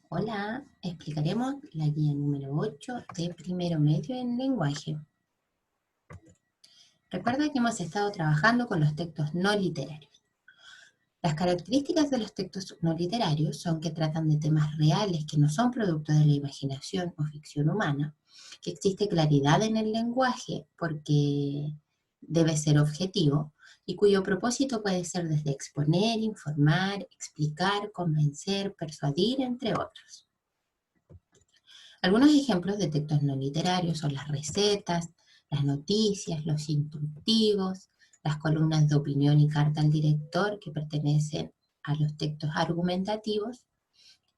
Hola, explicaremos la guía número 8 de primero medio en lenguaje. Recuerda que hemos estado trabajando con los textos no literarios. Las características de los textos no literarios son que tratan de temas reales que no son producto de la imaginación o ficción humana, que existe claridad en el lenguaje porque debe ser objetivo y cuyo propósito puede ser desde exponer, informar, explicar, convencer, persuadir, entre otros. Algunos ejemplos de textos no literarios son las recetas, las noticias, los instructivos, las columnas de opinión y carta al director que pertenecen a los textos argumentativos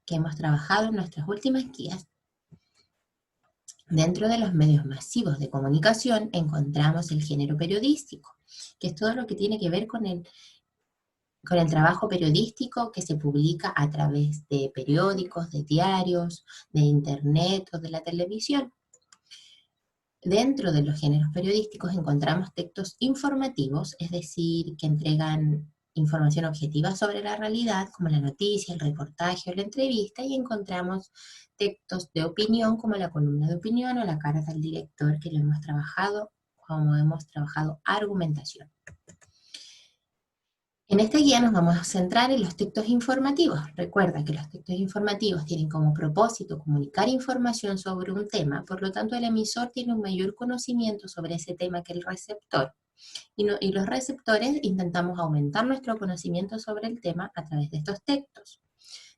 que hemos trabajado en nuestras últimas guías. Dentro de los medios masivos de comunicación encontramos el género periodístico, que es todo lo que tiene que ver con el trabajo periodístico que se publica a través de periódicos, de diarios, de internet o de la televisión. Dentro de los géneros periodísticos encontramos textos informativos, es decir, que entregan información objetiva sobre la realidad, como la noticia, el reportaje o la entrevista, y encontramos textos de opinión, como la columna de opinión o la carta al director, que lo hemos trabajado como hemos trabajado argumentación. En esta guía nos vamos a centrar en los textos informativos. Recuerda que los textos informativos tienen como propósito comunicar información sobre un tema, por lo tanto el emisor tiene un mayor conocimiento sobre ese tema que el receptor. Y los receptores intentamos aumentar nuestro conocimiento sobre el tema a través de estos textos.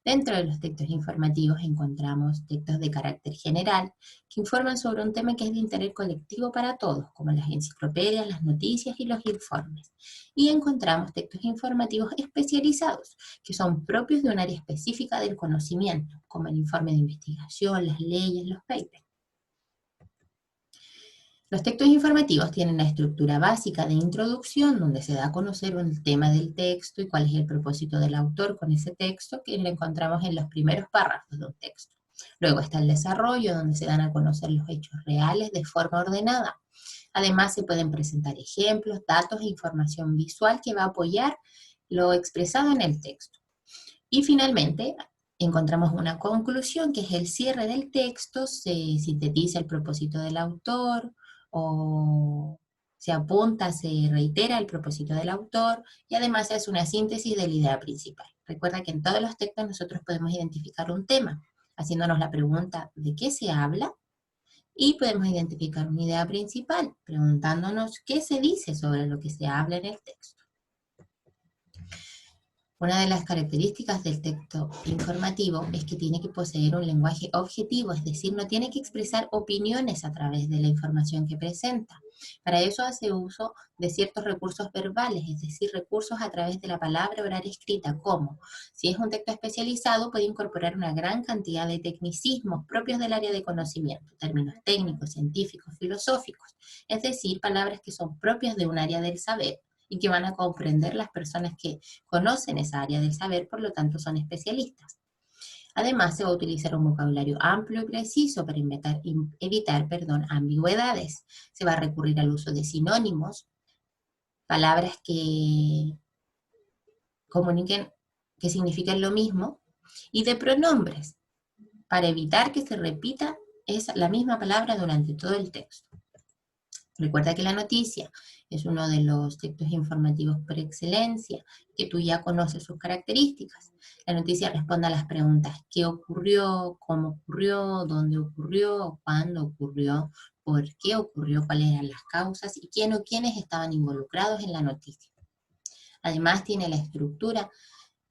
Dentro de los textos informativos encontramos textos de carácter general que informan sobre un tema que es de interés colectivo para todos, como las enciclopedias, las noticias y los informes. Y encontramos textos informativos especializados, que son propios de un área específica del conocimiento, como el informe de investigación, las leyes, los papers. Los textos informativos tienen la estructura básica de introducción, donde se da a conocer el tema del texto y cuál es el propósito del autor con ese texto, que lo encontramos en los primeros párrafos de un texto. Luego está el desarrollo, donde se dan a conocer los hechos reales de forma ordenada. Además, se pueden presentar ejemplos, datos e información visual que va a apoyar lo expresado en el texto. Y finalmente, encontramos una conclusión, que es el cierre del texto, se sintetiza el propósito del autor, o se apunta, se reitera el propósito del autor, y además es una síntesis de la idea principal. Recuerda que en todos los textos nosotros podemos identificar un tema, haciéndonos la pregunta ¿de qué se habla? Y podemos identificar una idea principal, preguntándonos qué se dice sobre lo que se habla en el texto. Una de las características del texto informativo es que tiene que poseer un lenguaje objetivo, es decir, no tiene que expresar opiniones a través de la información que presenta. Para eso hace uso de ciertos recursos verbales, es decir, recursos a través de la palabra oral escrita, como si es un texto especializado puede incorporar una gran cantidad de tecnicismos propios del área de conocimiento, términos técnicos, científicos, filosóficos, es decir, palabras que son propias de un área del saber y que van a comprender las personas que conocen esa área del saber, por lo tanto son especialistas. Además, se va a utilizar un vocabulario amplio y preciso para evitar ambigüedades. Se va a recurrir al uso de sinónimos, palabras que comuniquen, que significan lo mismo, y de pronombres, para evitar que se repita la misma palabra durante todo el texto. Recuerda que la noticia es uno de los textos informativos por excelencia, que tú ya conoces sus características. La noticia responde a las preguntas: ¿qué ocurrió? ¿Cómo ocurrió? ¿Dónde ocurrió? ¿Cuándo ocurrió? ¿Por qué ocurrió? ¿Cuáles eran las causas? ¿Y quién o quiénes estaban involucrados en la noticia? Además, tiene la estructura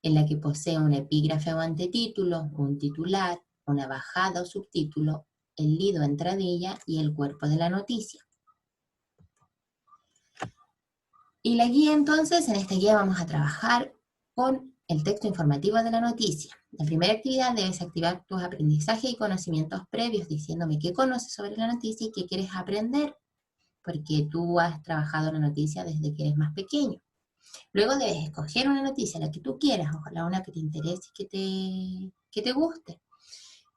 en la que posee un epígrafe o antetítulo, un titular, una bajada o subtítulo, el lido, entradilla y el cuerpo de la noticia. Y la guía, entonces, en esta guía vamos a trabajar con el texto informativo de la noticia. La primera actividad debes activar tus aprendizajes y conocimientos previos, diciéndome qué conoces sobre la noticia y qué quieres aprender, porque tú has trabajado la noticia desde que eres más pequeño. Luego debes escoger una noticia, la que tú quieras, ojalá una que te interese y que te guste.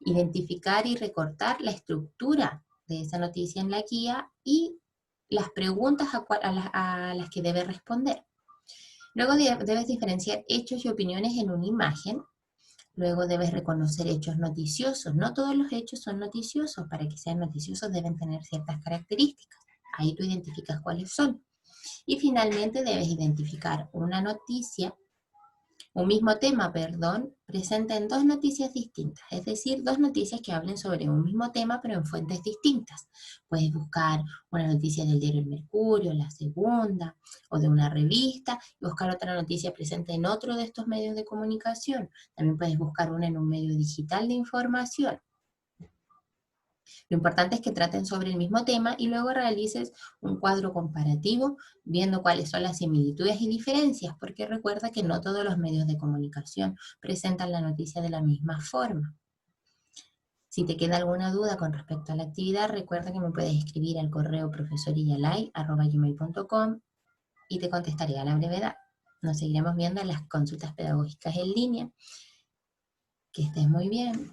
Identificar y recortar la estructura de esa noticia en la guía y las preguntas a las que debe responder. Luego debes diferenciar hechos y opiniones en una imagen. Luego debes reconocer hechos noticiosos. No todos los hechos son noticiosos. Para que sean noticiosos deben tener ciertas características. Ahí tú identificas cuáles son. Y finalmente debes identificar una noticia, un mismo tema, perdón, presente en dos noticias distintas. Es decir, dos noticias que hablen sobre un mismo tema pero en fuentes distintas. Puedes buscar una noticia del diario El Mercurio, La Segunda, o de una revista, y buscar otra noticia presente en otro de estos medios de comunicación. También puedes buscar una en un medio digital de información. Lo importante es que traten sobre el mismo tema y luego realices un cuadro comparativo viendo cuáles son las similitudes y diferencias, porque recuerda que no todos los medios de comunicación presentan la noticia de la misma forma. Si te queda alguna duda con respecto a la actividad, recuerda que me puedes escribir al correo profesoriyalay@gmail.com y te contestaré a la brevedad. Nos seguiremos viendo en las consultas pedagógicas en línea. Que estés muy bien.